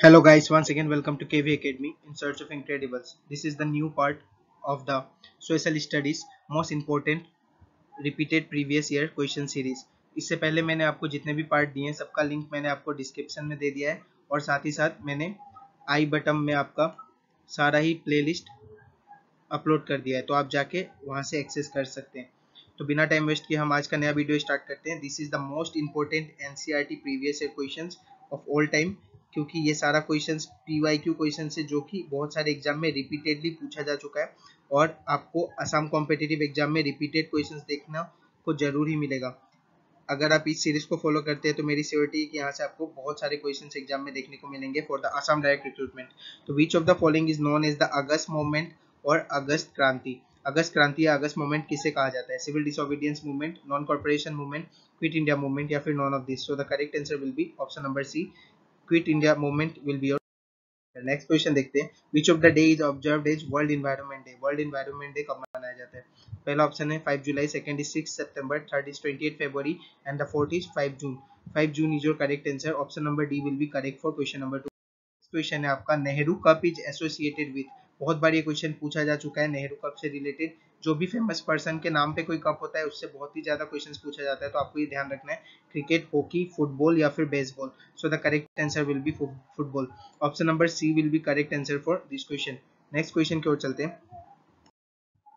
Hello guys, once again welcome to KV Academy in search of incredibles. This is the new part of the social studies most important repeated previous year question series. इससे पहले मैंने आपको जितने भी part दिए हैं सबका link मैंने आपको डिस्क्रिप्शन में दे दिया है और साथ ही साथ मैंने आई बटन में आपका सारा ही प्लेलिस्ट अपलोड कर दिया है, तो आप जाके वहां से एक्सेस कर सकते हैं। तो बिना टाइम वेस्ट किए हम आज का नया वीडियो स्टार्ट करते हैं। This is the most important NCERT previous year questions of all time, क्योंकि ये सारा क्वेश्चंस पीवाईक्यू क्वेश्चन है जो कि बहुत सारे एग्जाम में रिपीटेडली पूछा जा चुका है और आपको असम कॉम्पिटिटिव एग्जाम में रिपीटेड क्वेश्चंस देखना को जरूर ही मिलेगा। अगर आप इस सीरीज को फॉलो करते हैं तो मेरी श्योरिटी है कि यहाँ से आपको बहुत सारे क्वेश्चंस एग्जाम में देखने को मिलेंगे for the Assam direct recruitment. तो which of the following is known as the August movement और अगस्त क्रांति। अगस्त क्रांति या अगस्त मूवमेंट किसे कहा जाता है? Civil disobedience movement, non corporation movement, quit India movement या फिर none of this. So the correct answer will be option number C, quit India movement will be. Next question देखते हैं, which of the day is observed as world environment day. World environment day कब मनाया जाता है? पहला option है 5 जुलाई, second is 6 September, third is 28 February and the fourth is 5 June. 5 June is your correct answer. Option number D will be correct for question number 2। Question है आपका, Nehru cup is associated with. बहुत बार ये question पूछा जा चुका है Nehru cup से रिलेटेड। जो भी फेमस पर्सन के नाम पे कोई कप होता है उससे बहुत ही ज्यादा क्वेश्चंस पूछा जाता है, तो आपको ये ध्यान रखना है क्रिकेट, हॉकी, फुटबॉल या फिर baseball. So the correct answer will be football. Option number C will be correct answer for this question. Next question की ओर चलते हैं।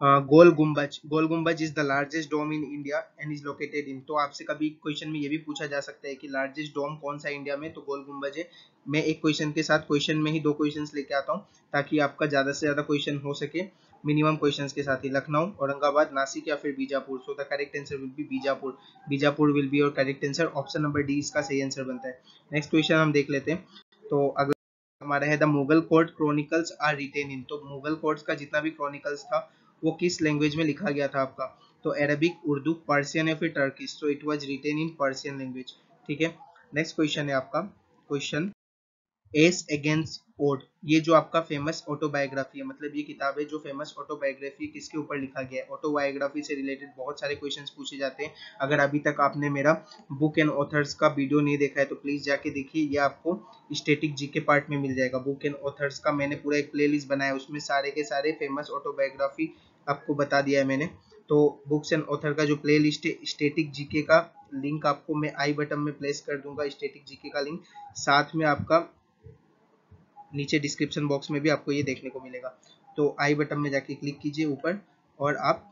Gol Gumbaz, Gol Gumbaz is the largest dome in India and is located in. तो आपसे कभी question में ये भी पूछा जा सकता है कि लार्जेस्ट डोम कौन सा इंडिया में, तो गोल गुम्बज है। मैं एक क्वेश्चन के साथ क्वेश्चन में ही दो क्वेश्चंस लेके आता हूँ ताकि आपका ज्यादा से ज्यादा क्वेश्चन हो सके मिनिमम क्वेश्चंस के साथ ही। लखनऊ, औरंगाबाद, नासिक या फिर बीजापुर। सो the correct answer will B Bijapur. Bijapur will be your correct answer. Option number D इसका सही आंसर बनता है। नेक्स्ट क्वेश्चन हम देख लेते हैं। तो अगला हमारा है, the Mughal court chronicles are written in. तो मुगल कोर्ट्स का जितना भी क्रॉनिकल्स था वो किस लैंग्वेज में लिखा गया था आपका? तो अरबिक, उर्दू, पर्शियन या फिर टर्किश। तो it was written in Persian language. ठीक है। नेक्स्ट क्वेश्चन है आपका, क्वेश्चन एस अगेंस्ट ओड। ये जो आपका फेमस ऑटोबायोग्राफी है, मतलब ये किताब है जो फेमस ऑटोबायोग्राफी किसके ऊपर लिखा गया है। ऑटोबायोग्राफी से रिलेटेड बहुत सारे क्वेश्चंस पूछे जाते हैं। अगर अभी तक आपने मेरा बुक एंड ऑथर्स का वीडियो नहीं देखा है तो प्लीज जाके देखिए, ये आपको स्टैटिक जीके पार्ट में मिल जाएगा। बुक एंड ऑथर्स का मैंने पूरा एक प्लेलिस्ट बनाया, उसमें सारे के सारे फेमस ऑटोबायोग्राफी आपको बता दिया है मैंने। तो बुक्स एंड ऑथर का जो प्ले लिस्ट है, स्टैटिक जीके का लिंक आपको मैं आई बटन में प्लेस कर दूंगा, स्टैटिक जीके का लिंक। साथ में आपका नीचे डिस्क्रिप्शन बॉक्स में भी आपको ये देखने को मिलेगा। तो आई बटन में जाके क्लिक कीजिए ऊपर और आप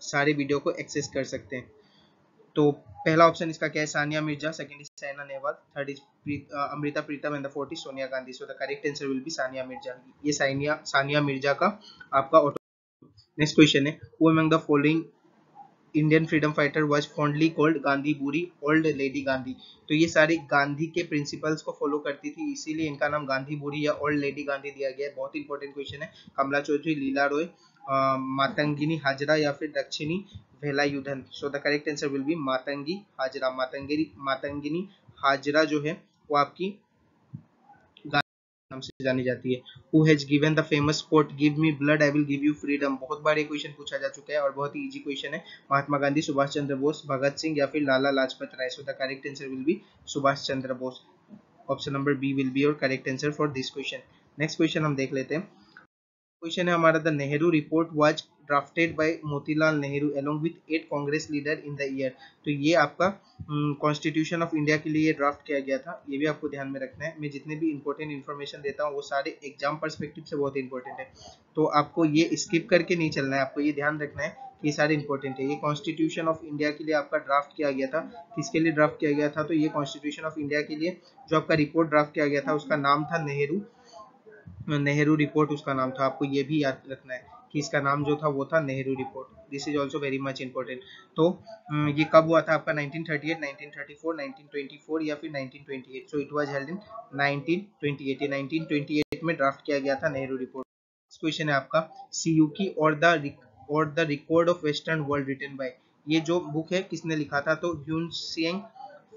सारे वीडियो को एक्सेस कर सकते हैं। तो पहला ऑप्शन इसका क्या है? Sania Mirza, second is Saina Nehwal, third is Amrita Pritam and the fourth is Sonia Gandhi. So the correct answer will B Sania Mirza. ये सानिया मिर्जा का आपका ऑटो। नेक्स्ट क्वेश्चन है, who among the following Indian freedom fighter was fondly called Gandhi बुरी, ओल्ड लेडी गांधी। तो ये सारी गांधी के प्रिंसिपल्स को फॉलो करती थी, इसीलिए इनका नाम गांधी बुरी या ओल्ड लेडी गांधी दिया गया है। बहुत इंपॉर्टेंट क्वेश्चन है। कमला चौधरी, लीला रॉय, मातंगिनी हाजरा या फिर Dakshini Velayudhan. So the correct answer will be Matangi Hazra. Matangini Hazra जो है वो आपकी नाम से जानी जाती है। Who has given the famous quote give me blood I will give you freedom. बहुत बार ये क्वेश्चन पूछा जा चुका है और बहुत ही इजी क्वेश्चन है। महात्मा गांधी, सुभाष चंद्र बोस, भगत सिंह या फिर Lala Lajpat Rai. So the correct answer will be Subhash Chandra Bose. Option number B will be your correct answer for this question. Next question हम देख लेते हैं। क्वेश्चन है हमारा, the Nehru report was drafted by Motilal Nehru along with 8 Congress leader in the year. तो ये आपका constitution of India के लिए ड्राफ्ट किया गया था, ये भी आपको ध्यान में रखना है। मैं जितने भी इंपॉर्टेंट इन्फॉर्मेशन देता हूँ वो सारे एग्जाम पर्सपेक्टिव से बहुत इंपॉर्टेंट है, तो आपको ये स्किप करके नहीं चलना है, आपको ये ध्यान रखना है कि ये सारे इंपॉर्टेंट है। ये कॉन्स्टिट्यूशन ऑफ इंडिया के लिए आपका ड्राफ्ट किया गया था। किसके लिए ड्राफ्ट किया गया था? तो ये कॉन्स्टिट्यूशन ऑफ इंडिया के लिए जो आपका रिपोर्ट ड्राफ्ट किया गया था उसका नाम था नेहरू रिपोर्ट उसका नाम था। आपको ये भी याद रखना है कि इसका नाम जो था वो था Nehru report. This is also very much important. तो ये कब हुआ था आपका? 1938, 1934, 1924 या फिर 1928। So it was held in 1928। 1928 में ड्राफ्ट किया गया था नेहरू रिपोर्ट। क्वेश्चन है आपका, सीयूकी और the record of western world written by. ये जो बुक है किसने लिखा था? तो Hiuen Tsang,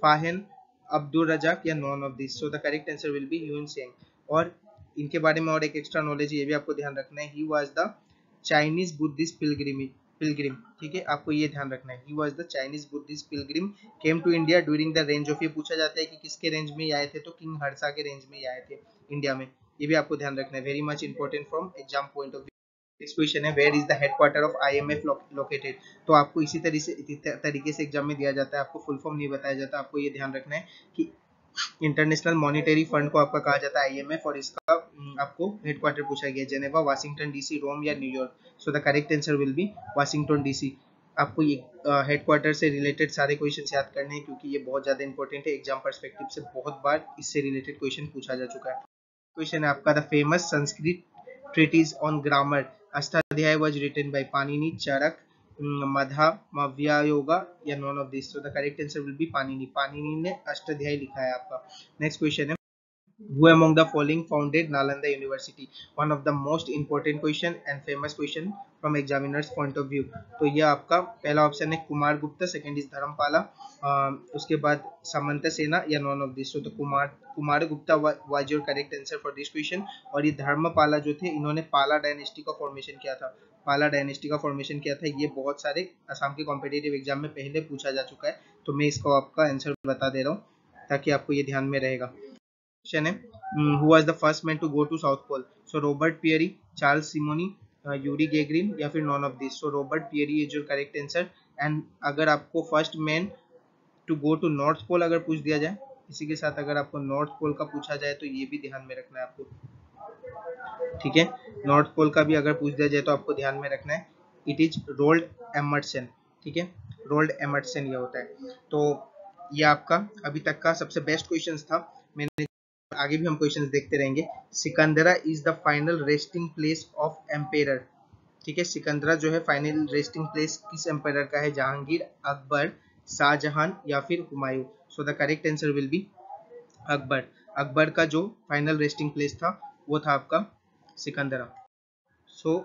Fahien, Abdul Razzaq या none of this. So the correct answer will be Hiuen Tsang. और इनके बारे में और एक एक्स्ट्रा नॉलेज ये भी आपको ध्यान रखना है, he was the Chinese Buddhist pilgrim, ठीक है, आपको ये ध्यान रखना है। He was the Chinese Buddhist pilgrim came to India during the range of, ये पूछा जाता है कि किसके रेंज में ये आए थे, तो किंग हर्षा के रेंज में ये आए थे इंडिया में, ये भी आपको ध्यान रखना है, very much important from exam point of view. Next question है where is the headquarter of IMF located, तो आपको इसी तरीके से एग्जाम में दिया जाता है, आपको फुल फॉर्म नहीं बताया जाता, आपको ये ध्यान रखना है कि इंटरनेशनल मॉनेटरी फंड को आपका कहा जाता है आईएमएफ, और इसका आपको हेडक्वार्टर पूछा गया जेनेवा, वाशिंगटन डीसी, रोम या New York. So the correct answer will B Washington DC. आपको ये हेडक्वार्टर से रिलेटेड सारे क्वेश्चंस याद करने हैं, क्योंकि ये बहुत ज्यादा इंपॉर्टेंट है, एग्जाम पर्सपेक्टिव से बहुत बार इससे रिलेटेड क्वेश्चन पूछा जा चुका है। क्वेश्चन है आपका the famous Sanskrit treatise on grammar Ashtadhyayi was written by Panini, Charak, मधा, मव्यायोगा या none of this. So the correct answer will be Panini, Panini ने अष्टाध्यायी लिखा है आपका। नेक्स्ट क्वेश्चन है who among the following founded Nalanda University, one of the most important question and famous question from examiners point of view। तो ये आपका पहला option है कुमार गुप्ता, सेकंड इज धर्मपाला, उसके बाद सामंत सेना या नॉन ऑफ दिस। तो Kumar Gupta was your correct answer for this question, और ये धर्मपाला जो थे इन्होंने पाला डायनेस्टी का फॉर्मेशन किया था, पाला डायनेस्टी का फॉर्मेशन किया था। ये बहुत सारे असम के कॉम्पिटेटिव एग्जाम में पहले पूछा जा चुका है, तो मैं इसको आपका आंसर बता दे रहा हूँ ताकि आपको ये ध्यान में रहेगा। क्वेश्चन है who was the first man to go to South Pole. So Robert Peary, Charles Simonyi, Yuri Gagarin या फिर none of this. So Robert Peary is your correct answer. And अगर आपको first man to go to North Pole अगर पूछ दिया जाए, इसी के साथ अगर आपको नॉर्थ पोल का पूछा जाए तो ये भी ध्यान में रखना है आपको, ठीक है। नॉर्थ पोल का भी अगर पूछ दिया जाए तो आपको ध्यान में रखना है, इट इज रोल्ड एमर्सन, ठीक है, रोल्ड एमर्सन ये होता है। तो ये आपका अभी तक का सबसे बेस्ट क्वेश्चन था। मैंने आगे भी हम क्वेश्चंस देखते रहेंगे। Sikandra is the final resting place of emperor, ठीक है, सिकंदरा जो है फाइनल रेस्टिंग प्लेस किस एम्पेरर का है, जहांगीर, अकबर, शाहजहां या फिर Humayun. So the correct answer will be Akbar. Akbar का जो फाइनल रेस्टिंग प्लेस था वो था आपका Sikandra. So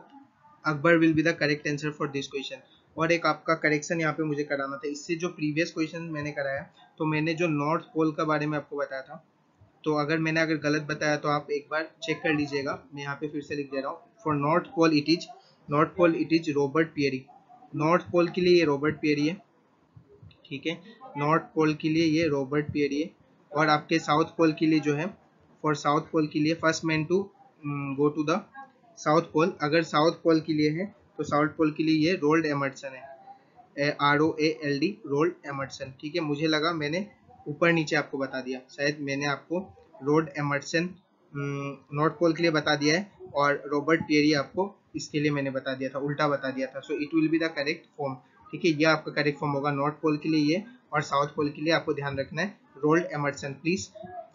Akbar will be the correct answer for this question. और एक आपका करेक्शन यहाँ पे मुझे कराना था, इससे जो प्रीवियस क्वेश्चन मैंने कराया, तो मैंने जो नॉर्थ पोल के बारे में आपको बताया था, तो अगर गलत बताया तो आप एक बार चेक कर लीजिएगा, मैं यहाँ पे फिर से लिख दे रहा हूँ। For North Pole it is Robert Peary, North Pole के लिए ये रॉबर्ट पियरी है, ठीक है, नॉर्थ पोल के लिए ये रॉबर्ट पियरी है। और आपके साउथ पोल के लिए जो है, फॉर साउथ पोल के लिए first man to go to the South Pole, अगर साउथ पोल के लिए है तो साउथ पोल के लिए ये रोल्ड एमर्सन है, ROALD, रोल्ड एमर्सन, ठीक है। मुझे लगा मैंने ऊपर नीचे आपको बता दिया, शायद मैंने आपको रोल्ड एमर्सन नॉर्थ पोल के लिए बता दिया है, और रॉबर्ट पियरी आपको इसके लिए मैंने बता दिया था, उल्टा बता दिया था। So it will be the correct form, ठीक है, ये आपका करेक्ट फॉर्म होगा नॉर्थ पोल के लिए ये, और साउथ पोल के लिए आपको ध्यान रखना है rolled Emerson. Please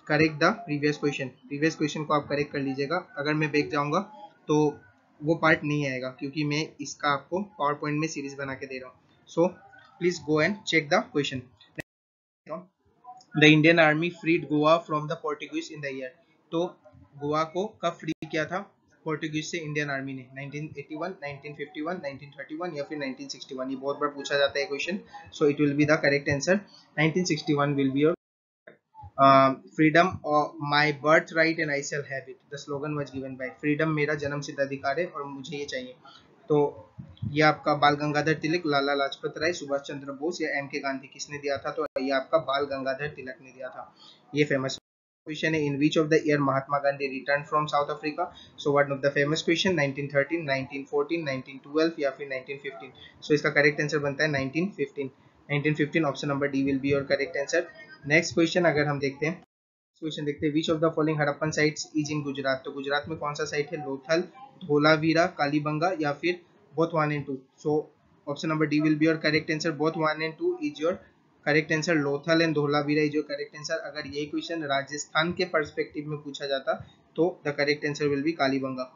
correct the previous question को आप करेक्ट कर लीजिएगा। अगर मैं बैक जाऊंगा तो वो पार्ट नहीं आएगा, क्योंकि मैं इसका आपको पावर पॉइंट में सीरीज बना के दे रहा हूँ। So please go and check the question. The Indian Army freed Goa from the Portuguese in the year, तो गोवा को कब फ्री किया था पोर्टुगीज से इंडियन आर्मी ने, 1981, 1951, 1931 या फिर 1961। ये बहुत बार पूछा जाता है question, so it will be the correct answer, 1961 will be your freedom or my birthright and I shall have it, the slogan was given by freedom, मेरा जन्म सिद्ध अधिकार है और मुझे ये चाहिए। तो ये आपका बाल गंगाधर तिलक, लाला लाजपत राय, सुभाष चंद्र बोस या एम के गांधी, किसने दिया था, तो ये आपका बाल गंगाधर तिलक ने दिया था। ये फेमस क्वेश्चन है, in which of the year Mahatma Gandhi return from South Africa. So one of the famous question, 1913, 1914, 1912 या फिर 1915। सो इसका करेक्ट आंसर बनता है 1915, 1915 option number D will be your correct answer. Next question अगर हम देखते हैं, क्वेश्चन देखते हैं, which of the following Harappan sites is in Gujarat. तो गुजरात में कौन सा साइट है, लोथल, धोलावीरा, कालीबंगा या फिर both 1 and 2। So option number D will be your correct answer, both 1 and 2 is your correct answer, Lothal and Dholavira is your correct answer. अगर यही क्वेश्चन राजस्थान के पर्सपेक्टिव में पूछा जाता तो the correct answer will be Kalibangan,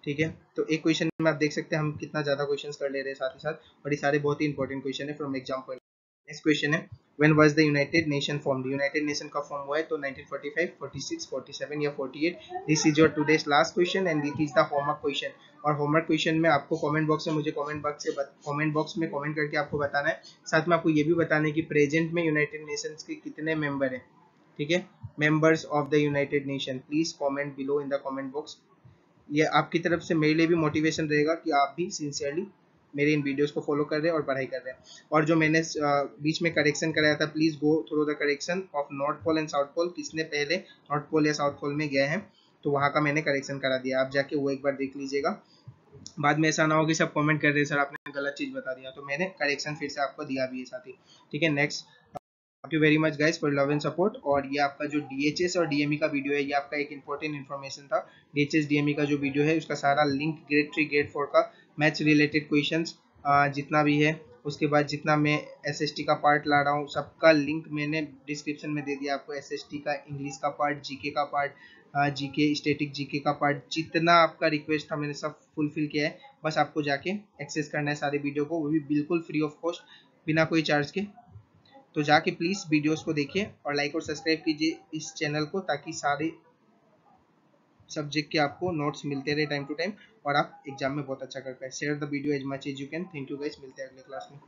ठीक है। तो एक क्वेश्चन में आप देख सकते हैं हम कितना ज्यादा क्वेश्चंस कर ले रहे हैं साथ ही साथ, और ये सारे बहुत ही इंपॉर्टेंट क्वेश्चन है from exam point. Next question है, when was the United Nation formed? United nation का फॉर्म हुआ है तो 1945, 46, 47 या 48। This is your today's last question and it is the homework question. और होमवर्क क्वेश्चन में आपको कमेंट बॉक्स में मुझे कमेंट बॉक्स में कमेंट करके आपको बताना है। साथ में आपको ये भी बताना है कि प्रेजेंट में यूनाइटेड नेशंस के कितने मेंबर हैं, ठीक है, members of the United nation. Please comment below in the comment box. ये आपकी तरफ से मेरे लिए भी मोटिवेशन रहेगा कि आप भी सिंसियरली मेरे इन वीडियोस को फॉलो कर रहे हैं और पढ़ाई कर रहे हैं। और जो मैंने बीच में करेक्शन कराया था, please go through the correction of North Pole and South Pole. किसने पहले नॉर्थ पोल या साउथ पोल में गए हैं तो वहां का मैंने करेक्शन करा दिया, आप जाके वो एक बार देख लीजिएगा। बाद में ऐसा ना हो कि सब कमेंट कर रहे हैं सर आपने गलत चीज बता दिया, तो मैंने करेक्शन फिर से आपको दिया भी है साथ ही। ठीक है, next, thank you very much guys for love and support. और ये आपका जो डीएचएस और डीएमई का वीडियो है, ये आपका एक इंपॉर्टेंट इन्फॉर्मेशन था। डीएचएस डीएमई का जो वीडियो है उसका सारा लिंक ग्रेड 3 ग्रेड 4 का मैथ्स रिलेटेड क्वेश्चंस जितना भी है, उसके बाद जितना मैं एसएसटी का पार्ट ला रहा हूँ सबका लिंक मैंने डिस्क्रिप्शन में दे दिया आपको। एसएसटी का इंग्लिश का पार्ट, जीके का पार्ट, जीके स्टैटिक जीके का पार्ट, जितना आपका रिक्वेस्ट था मैंने सब फुलफिल किया है। बस आपको जाके एक्सेस करना है सारे वीडियो को, वो भी बिल्कुल फ्री ऑफ कॉस्ट, बिना कोई चार्ज के। तो जाके प्लीज वीडियोस को देखिए और लाइक और सब्सक्राइब कीजिए इस चैनल को, ताकि सारे सब्जेक्ट के आपको नोट्स मिलते रहे टाइम टू टाइम और आप एग्जाम में बहुत अच्छा कर पाए। Share the video as much as you can. Thank you guys, मिलते हैं अगले क्लास में।